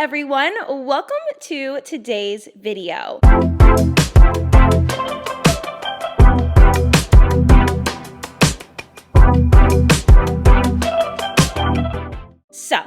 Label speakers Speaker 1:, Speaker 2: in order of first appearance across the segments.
Speaker 1: everyone, welcome to today's video. So,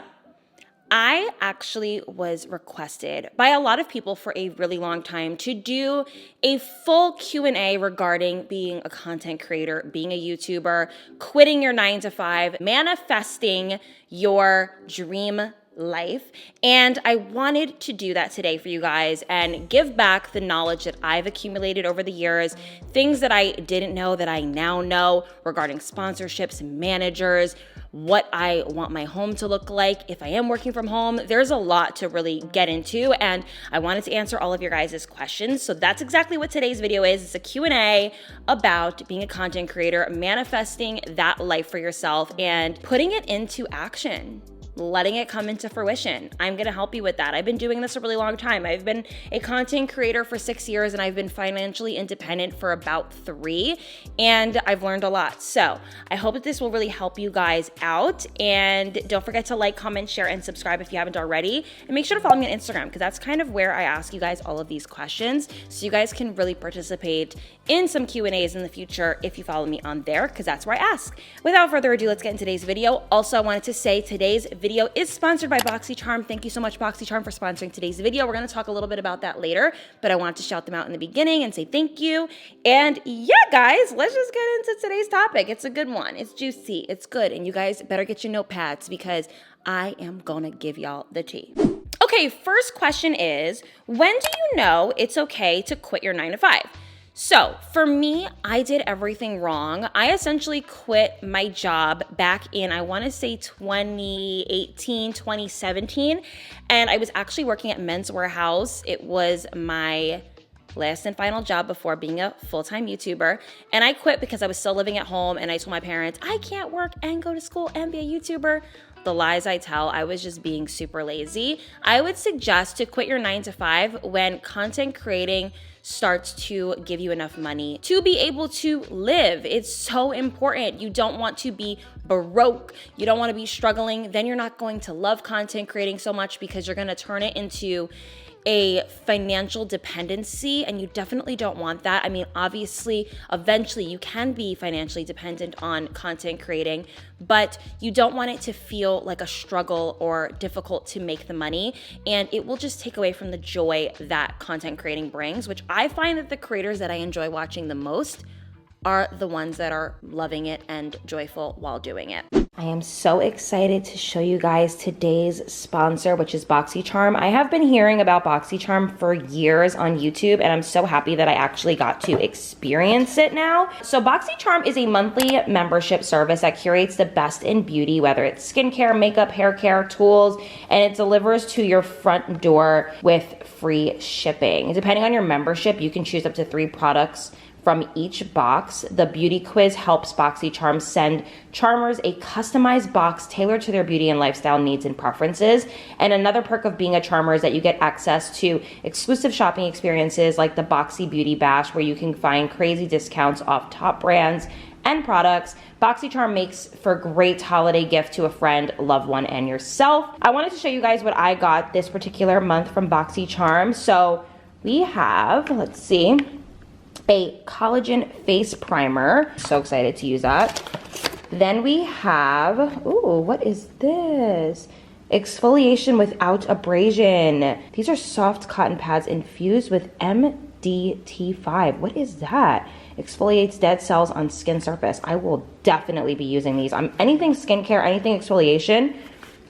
Speaker 1: I actually was requested by a lot of people for a really long time to do a full Q&A regarding being a content creator, being a YouTuber, quitting your 9-to-5, manifesting your dream life. And I wanted to do that today for you guys and give back the knowledge that I've accumulated over the years, things that I didn't know that I now know regarding sponsorships, managers, what I want my home to look like if I am working from home. There's a lot to really get into, and I wanted to answer all of your guys' questions. So that's exactly what today's video is. It's a Q&A about being a content creator, manifesting that life for yourself, and putting it into action, letting it come into fruition. I'm gonna help you with that. I've been doing this a really long time. I've been a content creator for 6 years, and I've been financially independent for about 3, and I've learned a lot. So I hope that this will really help you guys out. And don't forget to like, comment, share, and subscribe if you haven't already. And make sure to follow me on Instagram, because that's kind of where I ask you guys all of these questions, so you guys can really participate in some Q&As in the future if you follow me on there, because that's where I ask. Without further ado, let's get into today's video. Also, I wanted to say today's video is sponsored by Boxycharm. Thank you so much, Boxycharm, for sponsoring today's video. We're going to talk a little bit about that later, but I wanted to shout them out in the beginning and say thank you. And yeah, guys, let's just get into today's topic. It's a good one. It's juicy. It's good. And you guys better get your notepads, because I am going to give y'all the tea. Okay, first question is, when do you know it's okay to quit your 9-to-5? So for me, I did everything wrong. I essentially quit my job back in, I want to say 2018, 2017. And I was actually working at Men's Warehouse. It was my last and final job before being a full-time YouTuber. And I quit because I was still living at home, and I told my parents, I can't work and go to school and be a YouTuber. The lies I tell, I was just being super lazy. I would suggest to quit your 9-to-5 when content creating starts to give you enough money to be able to live. It's so important. You don't want to be broke. You don't want to be struggling. Then you're not going to love content creating so much, because you're going to turn it into a financial dependency, and you definitely don't want that. I mean, obviously, eventually you can be financially dependent on content creating, but you don't want it to feel like a struggle or difficult to make the money, and it will just take away from the joy that content creating brings, which I find that the creators that I enjoy watching the most are the ones that are loving it and joyful while doing it. I am so excited to show you guys today's sponsor, which is Boxycharm. I have been hearing about Boxycharm for years on YouTube, and I'm so happy that I actually got to experience it now. So Boxycharm is a monthly membership service that curates the best in beauty, whether it's skincare, makeup, hair care, tools, and it delivers to your front door with free shipping. Depending on your membership, you can choose up to 3 products from each box. The beauty quiz helps Boxycharm send charmers a customized box tailored to their beauty and lifestyle needs and preferences. And another perk of being a charmer is that you get access to exclusive shopping experiences like the Boxy Beauty Bash, where you can find crazy discounts off top brands and products. Boxycharm makes for a great holiday gift to a friend, loved one, and yourself. I wanted to show you guys what I got this particular month from Boxycharm. So we have, let's see, a collagen face primer. So excited to use that. Then we have, ooh, what is this? Exfoliation without abrasion. These are soft cotton pads infused with MDT5. What is that? Exfoliates dead cells on skin surface. I will definitely be using these. Anything skincare, anything exfoliation,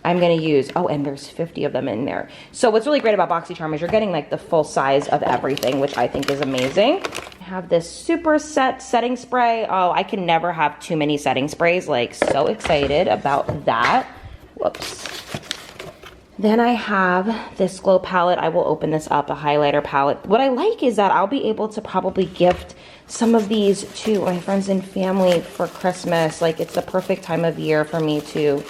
Speaker 1: I'm gonna use. Oh, and there's 50 of them in there. So what's really great about Boxycharm is you're getting like the full size of everything, which I think is amazing. I have this super set setting spray. Oh, I can never have too many setting sprays. Like, so excited about that. Whoops. Then I have this glow palette. I will open this up, a highlighter palette. What I like is that I'll be able to probably gift some of these to my friends and family for Christmas. Like, it's the perfect time of year for me to,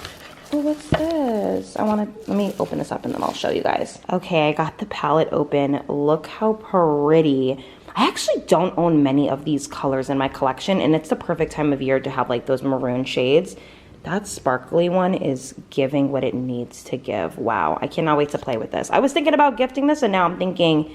Speaker 1: oh, what's this? Let me open this up and then I'll show you guys. Okay, I got the palette open. Look how pretty. I actually don't own many of these colors in my collection, and it's the perfect time of year to have like those maroon shades. That sparkly one is giving what it needs to give. Wow, I cannot wait to play with this. I was thinking about gifting this and now I'm thinking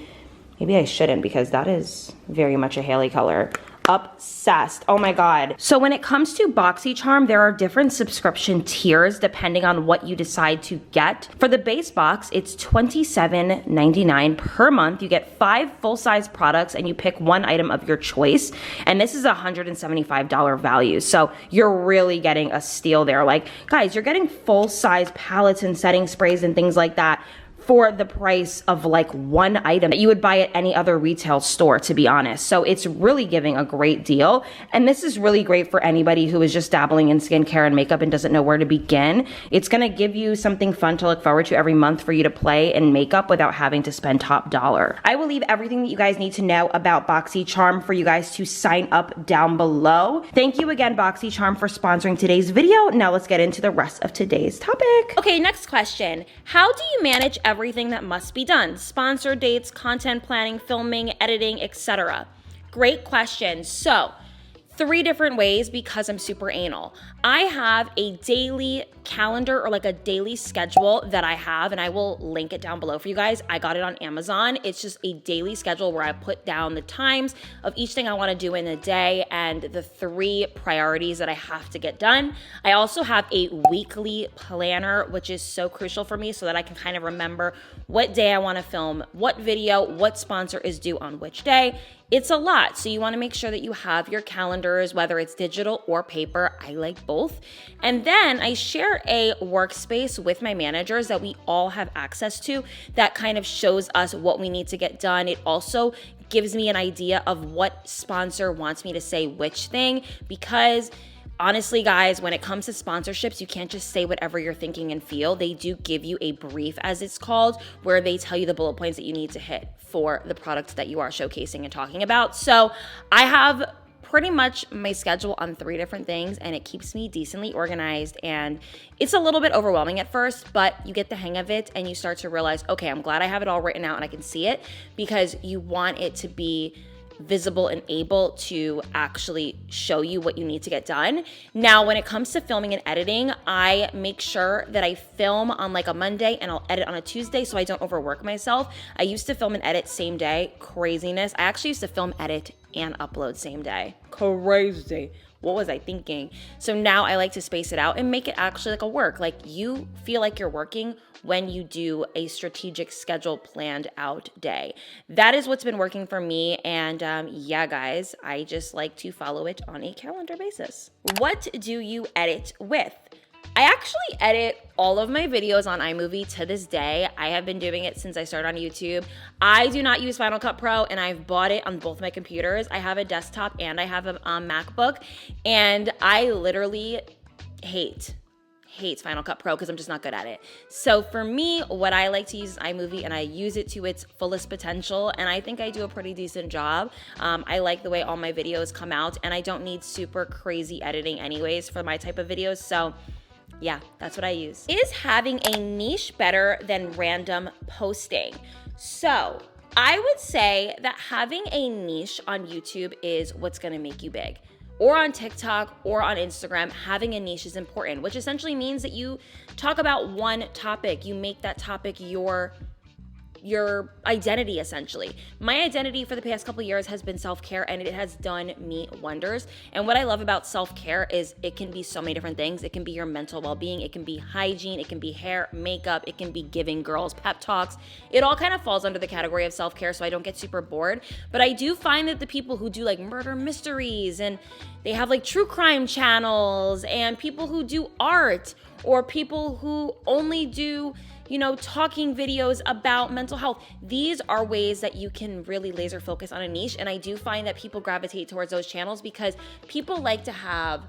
Speaker 1: maybe I shouldn't because that is very much a Haley color. Obsessed. Oh my God. So when it comes to Boxycharm, there are different subscription tiers depending on what you decide to get. For the base box, it's $27.99 per month. You get 5 full-size products and you pick one item of your choice. And this is a $175 value. So you're really getting a steal there. Like, guys, you're getting full-size palettes and setting sprays and things like that for the price of like one item that you would buy at any other retail store, to be honest. So it's really giving a great deal. And this is really great for anybody who is just dabbling in skincare and makeup and doesn't know where to begin. It's gonna give you something fun to look forward to every month for you to play in makeup without having to spend top dollar. I will leave everything that you guys need to know about Boxycharm for you guys to sign up down below. Thank you again, Boxycharm, for sponsoring today's video. Now let's get into the rest of today's topic. Okay, next question. How do you manage everything that must be done? Sponsor dates, content planning, filming, editing, etc. Great question. So, 3 different ways because I'm super anal. I have a daily calendar or like a daily schedule that I have, and I will link it down below for you guys. I got it on Amazon. It's just a daily schedule where I put down the times of each thing I want to do in a day and the 3 priorities that I have to get done. I also have a weekly planner, which is so crucial for me so that I can kind of remember what day I want to film, what video, what sponsor is due on which day. It's a lot, so you want to make sure that you have your calendars, whether it's digital or paper. I like both. And then I share a workspace with my managers that we all have access to that kind of shows us what we need to get done. It also gives me an idea of what sponsor wants me to say which thing, because honestly, guys, when it comes to sponsorships, you can't just say whatever you're thinking and feel. They do give you a brief, as it's called, where they tell you the bullet points that you need to hit for the products that you are showcasing and talking about. So I have pretty much my schedule on 3 different things, and it keeps me decently organized. And it's a little bit overwhelming at first, but you get the hang of it and you start to realize, okay, I'm glad I have it all written out and I can see it, because you want it to be visible and able to actually show you what you need to get done. Now, when it comes to filming and editing, I make sure that I film on like a Monday and I'll edit on a Tuesday so I don't overwork myself. I used to film and edit same day. Craziness. I actually used to film, edit, and upload same day. Crazy. What was I thinking? So now I like to space it out and make it actually like a work. Like, you feel like you're working when you do a strategic schedule planned out day. That is what's been working for me. And yeah, guys, I just like to follow it on a calendar basis. What do you edit with? I actually edit all of my videos on iMovie to this day. I have been doing it since I started on YouTube. I do not use Final Cut Pro, and I've bought it on both my computers. I have a desktop and I have a MacBook, and I literally hate Final Cut Pro because I'm just not good at it. So for me, what I like to use is iMovie, and I use it to its fullest potential, and I think I do a pretty decent job. I like the way all my videos come out, and I don't need super crazy editing anyways for my type of videos. So yeah, that's what I use. Is having a niche better than random posting? So I would say that having a niche on YouTube is what's gonna make you big. Or on TikTok or on Instagram, having a niche is important, which essentially means that you talk about one topic. You make that topic your identity, essentially. My identity for the past couple of years has been self-care, and it has done me wonders. And what I love about self-care is it can be so many different things. It can be your mental well-being, it can be hygiene, it can be hair, makeup, it can be giving girls pep talks. It all kind of falls under the category of self-care, so I don't get super bored. But I do find that the people who do like murder mysteries, and they have like true crime channels, and people who do art, or people who only do, you know, talking videos about mental health. These are ways that you can really laser focus on a niche. And I do find that people gravitate towards those channels because people like to have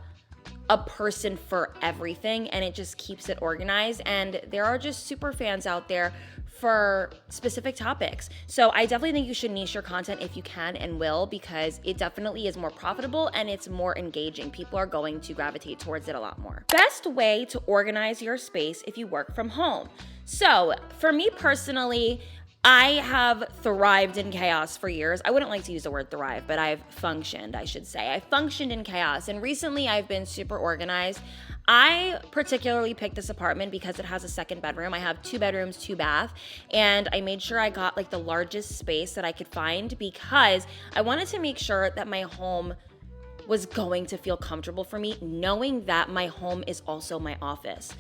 Speaker 1: a person for everything, and it just keeps it organized. And there are just super fans out there for specific topics. So I definitely think you should niche your content if you can and will, because it definitely is more profitable and it's more engaging. People are going to gravitate towards it a lot more. Best way to organize your space if you work from home. So for me personally, I have thrived in chaos for years. I wouldn't like to use the word thrive, but I've functioned, I should say. I functioned in chaos, and recently I've been super organized. I particularly picked this apartment because it has a second bedroom. I have 2 bedrooms, 2 bath, and I made sure I got like the largest space that I could find because I wanted to make sure that my home was going to feel comfortable for me, knowing that my home is also my office.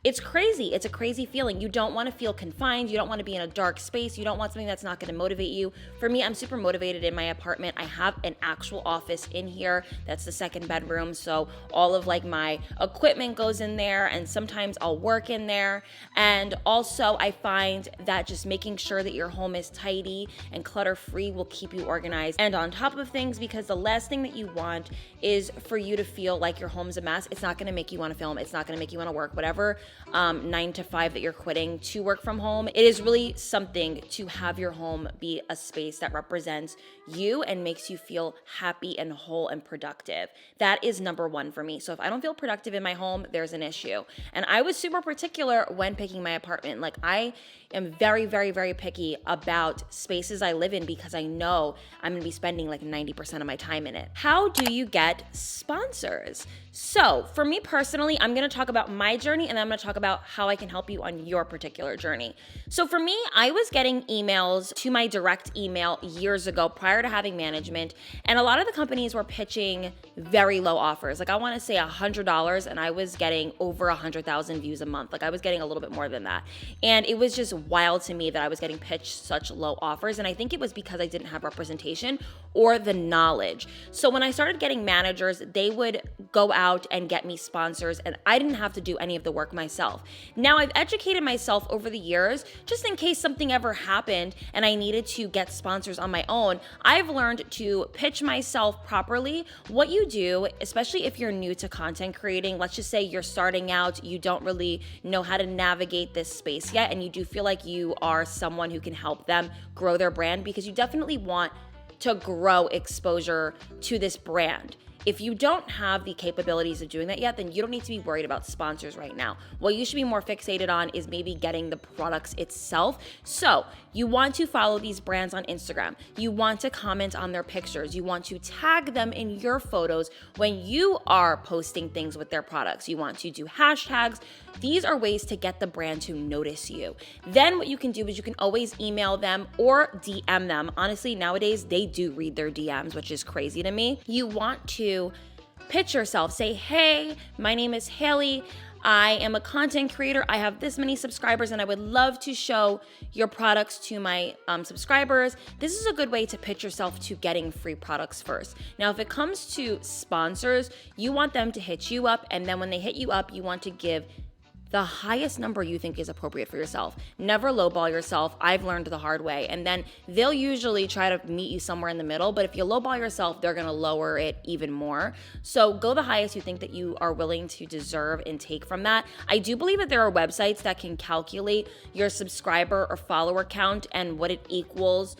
Speaker 1: It's crazy. It's a crazy feeling. You don't want to feel confined. You don't want to be in a dark space. You don't want something that's not going to motivate you. For me, I'm super motivated in my apartment. I have an actual office in here. That's the second bedroom. So all of like my equipment goes in there, and sometimes I'll work in there. And also I find that just making sure that your home is tidy and clutter-free will keep you organized and on top of things, because the last thing that you want is for you to feel like your home's a mess. It's not going to make you want to film. It's not going to make you want to work, whatever 9 to 5 that you're quitting to work from home. It is really something to have your home be a space that represents you and makes you feel happy and whole and productive. That is number one for me. So if I don't feel productive in my home, there's an issue. And I was super particular when picking my apartment. Like, I am very, very, very picky about spaces I live in because I know I'm gonna be spending like 90% of my time in it. How do you get sponsors? So for me personally, I'm gonna talk about my journey, and then I'm gonna talk about how I can help you on your particular journey. So for me, I was getting emails to my direct email years ago prior to having management, and a lot of the companies were pitching very low offers. Like, I wanna say $100, and I was getting over 100,000 views a month. Like, I was getting a little bit more than that. And it was just wild to me that I was getting pitched such low offers. And I think it was because I didn't have representation or the knowledge. So when I started getting managers, they would go out and get me sponsors, and I didn't have to do any of the work myself. Now I've educated myself over the years, just in case something ever happened and I needed to get sponsors on my own. I've learned to pitch myself properly. What you do, especially if you're new to content creating, let's just say you're starting out, you don't really know how to navigate this space yet, and you do feel like you are someone who can help them grow their brand, because you definitely want to grow exposure to this brand. If you don't have the capabilities of doing that yet, then you don't need to be worried about sponsors right now. What you should be more fixated on is maybe getting the products itself. So you want to follow these brands on Instagram. You want to comment on their pictures. You want to tag them in your photos when you are posting things with their products. You want to do hashtags. These are ways to get the brand to notice you. Then what you can do is you can always email them or DM them. Honestly, nowadays they do read their DMs, which is crazy to me. You want to pitch yourself. Say, hey, my name is Haley. I am a content creator. I have this many subscribers, and I would love to show your products to my subscribers. This is a good way to pitch yourself to getting free products first. Now, if it comes to sponsors, you want them to hit you up, and then when they hit you up, you want to give the highest number you think is appropriate for yourself. Never lowball yourself. I've learned the hard way. And then they'll usually try to meet you somewhere in the middle, but if you lowball yourself, they're gonna lower it even more. So go the highest you think that you are willing to deserve and take from that. I do believe that there are websites that can calculate your subscriber or follower count and what it equals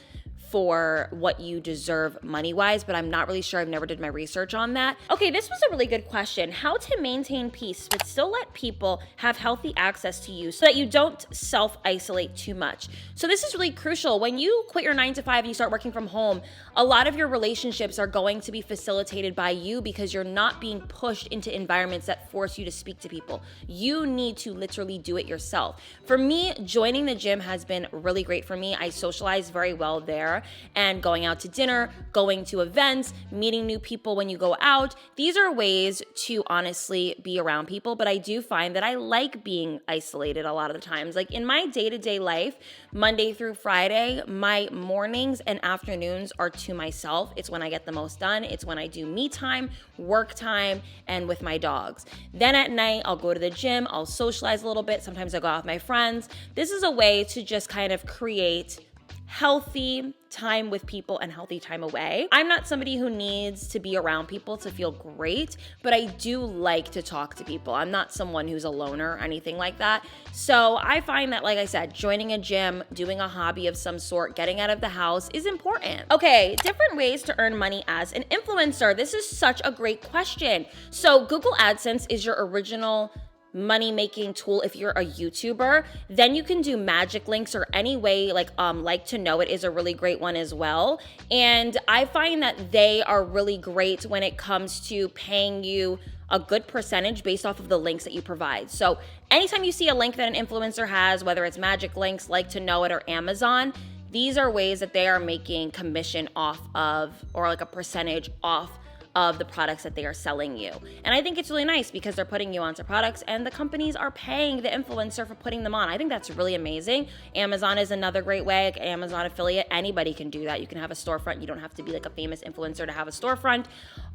Speaker 1: for what you deserve money-wise, but I'm not really sure. I've never did my research on that. Okay, this was a really good question. How to maintain peace but still let people have healthy access to you so that you don't self-isolate too much. So this is really crucial. When you quit your 9 to 5 and you start working from home, a lot of your relationships are going to be facilitated by you because you're not being pushed into environments that force you to speak to people. You need to literally do it yourself. For me, joining the gym has been really great for me. I socialize very well there. And going out to dinner, going to events, meeting new people when you go out. These are ways to honestly be around people, but I do find that I like being isolated a lot of the times. Like in my day-to-day life, Monday through Friday, my mornings and afternoons are to myself. It's when I get the most done. It's when I do me time, work time, and with my dogs. Then at night, I'll go to the gym, I'll socialize a little bit. Sometimes I go out with my friends. This is a way to just kind of create healthy time with people and healthy time away. I'm not somebody who needs to be around people to feel great, but I do like to talk to people. I'm not someone who's a loner or anything like that. So I find that, like I said, joining a gym, doing a hobby of some sort, getting out of the house is important. Okay, different ways to earn money as an influencer. This is such a great question. So Google AdSense is your original money-making tool if you're a YouTuber. Then you can do magic links or any way, like to know it is a really great one as well. And I find that they are really great when it comes to paying you a good percentage based off of the links that you provide. So anytime you see a link that an influencer has, whether it's magic links, like to know it, or Amazon, these are ways that they are making commission off of, or like a percentage off of the products that they are selling you. And I think it's really nice because they're putting you onto products and the companies are paying the influencer for putting them on. I think that's really amazing. Amazon is another great way. Like Amazon affiliate, anybody can do that. You can have a storefront. You don't have to be like a famous influencer to have a storefront.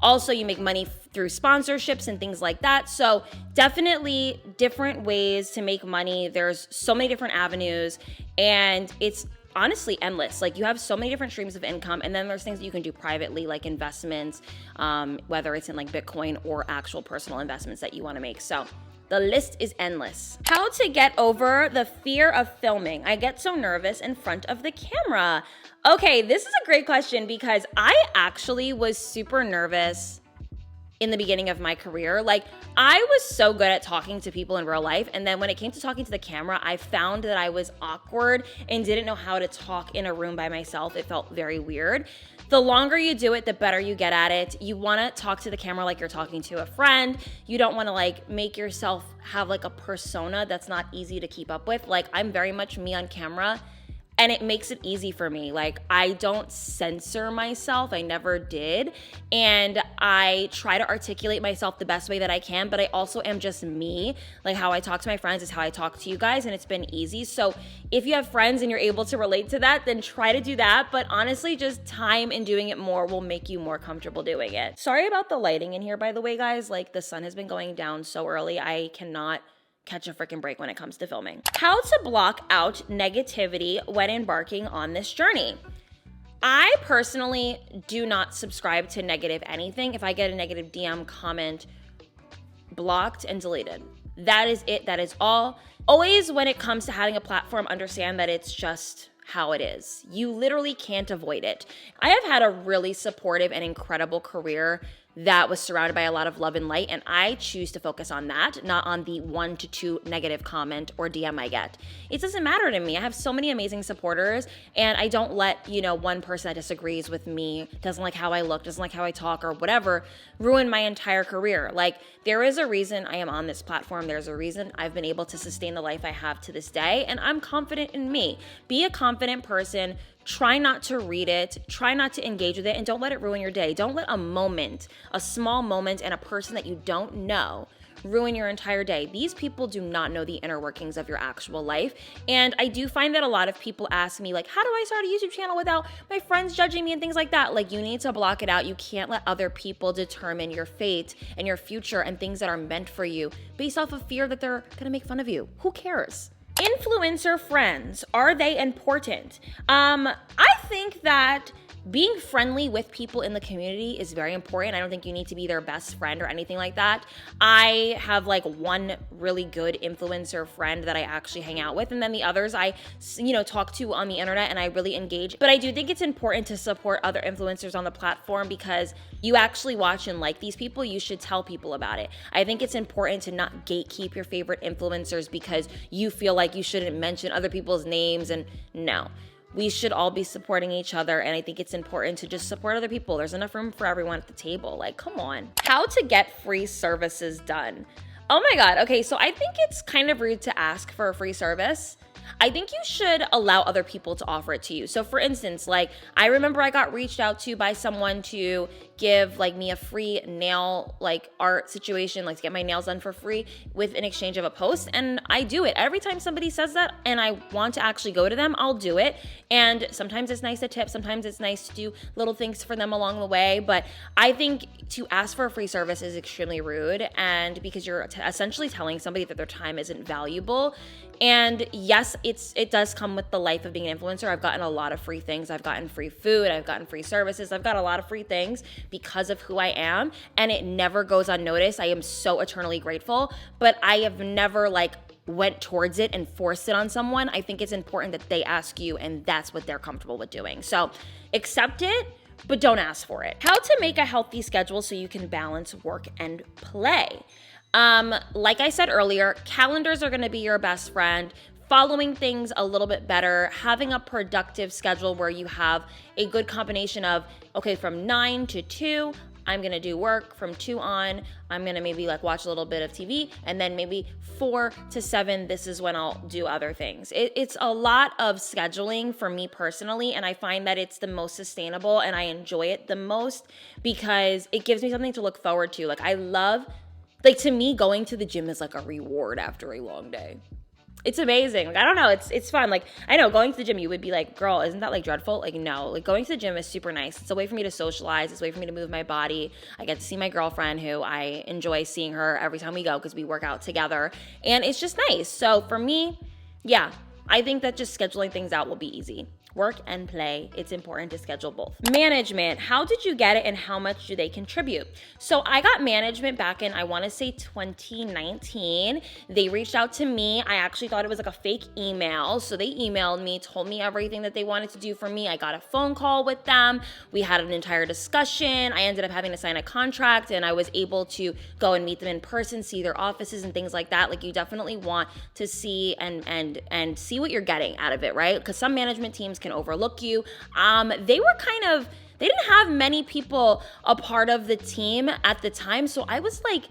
Speaker 1: Also, you make money through sponsorships and things like that. So definitely different ways to make money. There's so many different avenues and it's honestly endless. Like you have so many different streams of income, and then there's things that you can do privately, like investments, whether it's in like Bitcoin or actual personal investments that you want to make. So the list is endless. How to get over the fear of filming. I get so nervous in front of the camera. Okay, this is a great question because I actually was super nervous in the beginning of my career. Like I was so good at talking to people in real life. And then when it came to talking to the camera, I found that I was awkward and didn't know how to talk in a room by myself. It felt very weird. The longer you do it, the better you get at it. You want to talk to the camera like you're talking to a friend. You don't want to like make yourself have like a persona that's not easy to keep up with. Like I'm very much me on camera. And it makes it easy for me. Like I don't censor myself. I never did. And I try to articulate myself the best way that I can, but I also am just me. Like how I talk to my friends is how I talk to you guys, and it's been easy. So if you have friends and you're able to relate to that, then try to do that. But honestly, just time and doing it more will make you more comfortable doing it. Sorry about the lighting in here, by the way, guys. Like the sun has been going down so early. I cannot catch a freaking break when it comes to filming. How to block out negativity when embarking on this journey. I personally do not subscribe to negative anything. If I get a negative DM, comment, blocked and deleted. That is it. That is all. Always when it comes to having a platform, understand that it's just how it is. You literally can't avoid it. I have had a really supportive and incredible career that was surrounded by a lot of love and light, and I choose to focus on that, not on the 1 to 2 negative comment or DM I get. It doesn't matter to me. I have so many amazing supporters, and I don't let, one person that disagrees with me, doesn't like how I look, doesn't like how I talk, or whatever, ruin my entire career. Like, there is a reason I am on this platform. There's a reason I've been able to sustain the life I have to this day, and I'm confident in me. Be a confident person. Try not to read it, try not to engage with it, and don't let it ruin your day. Don't let a moment, a small moment, and a person that you don't know ruin your entire day. These people do not know the inner workings of your actual life. And I do find that a lot of people ask me, like, how do I start a YouTube channel without my friends judging me and things like that? Like, you need to block it out. You can't let other people determine your fate and your future and things that are meant for you based off of fear that they're gonna make fun of you. Who cares? Influencer friends, are they important? I think that being friendly with people in the community is very important. I don't think you need to be their best friend or anything like that. I have like one really good influencer friend that I actually hang out with, and then the others I, talk to on the internet and I really engage. But I do think it's important to support other influencers on the platform because you actually watch and like these people. You should tell people about it. I think it's important to not gatekeep your favorite influencers because you feel like you shouldn't mention other people's names, and no. We should all be supporting each other, and I think it's important to just support other people. There's enough room for everyone at the table. Like, come on. How to get free services done. Oh my God. Okay, so I think it's kind of rude to ask for a free service. I think you should allow other people to offer it to you. So for instance, like I remember I got reached out to by someone to give like me a free nail like art situation, like to get my nails done for free with an exchange of a post. And I do it every time somebody says that and I want to actually go to them, I'll do it. And sometimes it's nice to tip, sometimes it's nice to do little things for them along the way. But I think to ask for a free service is extremely rude, and because you're essentially telling somebody that their time isn't valuable. And yes, it does come with the life of being an influencer. I've gotten a lot of free things. I've gotten free food. I've gotten free services. I've got a lot of free things because of who I am, and it never goes unnoticed. I am so eternally grateful, but I have never went towards it and forced it on someone. I think it's important that they ask you, and that's what they're comfortable with doing. So accept it, but don't ask for it. How to make a healthy schedule so you can balance work and play. Like I said earlier, calendars are going to be your best friend. Following things a little bit better, having a productive schedule where you have a good combination of, okay, from 9 to 2, I'm gonna do work. From 2 on, I'm gonna maybe like watch a little bit of TV, and then maybe 4 to 7, this is when I'll do other things. It's a lot of scheduling for me personally, and I find that it's the most sustainable and I enjoy it the most because it gives me something to look forward to. Like, I love, like, to me, going to the gym is like a reward after a long day. It's amazing. Like, I don't know. It's fun. Like, I know going to the gym, you would be like, girl, isn't that like dreadful? Like, no. Like, going to the gym is super nice. It's a way for me to socialize. It's a way for me to move my body. I get to see my girlfriend, who I enjoy seeing her every time we go because we work out together. And it's just nice. So for me, yeah, I think that just scheduling things out will be easy. Work and play, it's important to schedule both. Management, how did you get it and how much do they contribute? So I got management back in, I wanna say 2019. They reached out to me. I actually thought it was like a fake email. So they emailed me, told me everything that they wanted to do for me. I got a phone call with them. We had an entire discussion. I ended up having to sign a contract, and I was able to go and meet them in person, see their offices and things like that. Like, you definitely want to see and see what you're getting out of it, right? Because some management teams can overlook you. They didn't have many people a part of the team at the time. So I was like,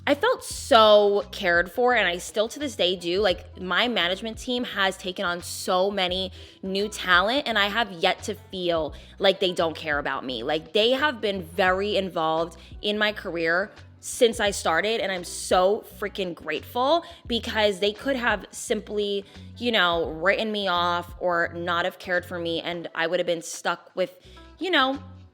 Speaker 1: I felt so cared for, and I still to this day do. Like, my management team has taken on so many new talent, and I have yet to feel like they don't care about me. Like, they have been very involved in my career since I started, and I'm so freaking grateful, because they could have simply, written me off or not have cared for me, and I would have been stuck with,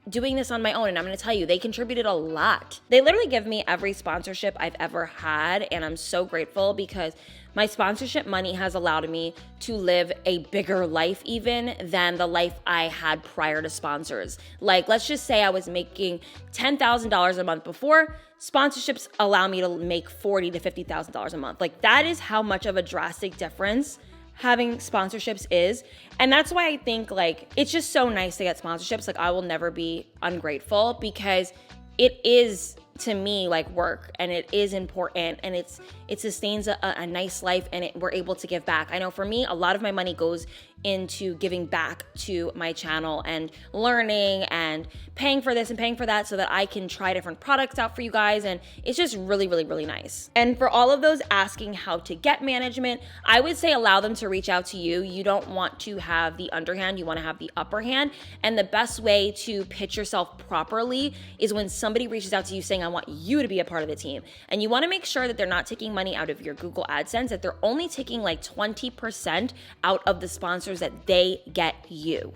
Speaker 1: doing this on my own. And I'm gonna tell you, they contributed a lot. They literally give me every sponsorship I've ever had, and I'm so grateful because my sponsorship money has allowed me to live a bigger life even than the life I had prior to sponsors. Like, let's just say I was making $10,000 a month before. Sponsorships allow me to make $40,000 to $50,000 a month. Like, that is how much of a drastic difference having sponsorships is. And that's why I think, like, it's just so nice to get sponsorships. Like, I will never be ungrateful, because it is, to me, like work, and it is important, and it sustains a nice life, and we're able to give back. I know for me, a lot of my money goes into giving back to my channel and learning and paying for this and paying for that so that I can try different products out for you guys. And it's just really, really, really nice. And for all of those asking how to get management, I would say allow them to reach out to you. You don't want to have the underhand, you want to have the upper hand. And the best way to pitch yourself properly is when somebody reaches out to you saying, I want you to be a part of the team. And you want to make sure that they're not taking money out of your Google AdSense, that they're only taking like 20% out of the sponsors that they get you.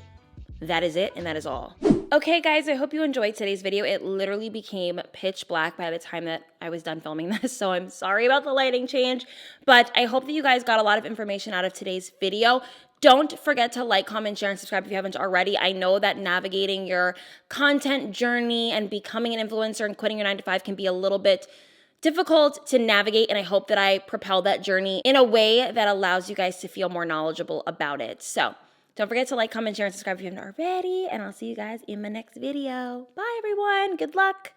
Speaker 1: That is it, and that is all. Okay, guys, I hope you enjoyed today's video. It literally became pitch black by the time that I was done filming this, so I'm sorry about the lighting change, but I hope that you guys got a lot of information out of today's video. Don't forget to like, comment, share, and subscribe if you haven't already. I know that navigating your content journey and becoming an influencer and quitting your 9-to-5 can be a little bit difficult to navigate, and I hope that I propel that journey in a way that allows you guys to feel more knowledgeable about it. So don't forget to like, comment, share, and subscribe if you haven't already, and I'll see you guys in my next video. Bye, everyone. Good luck.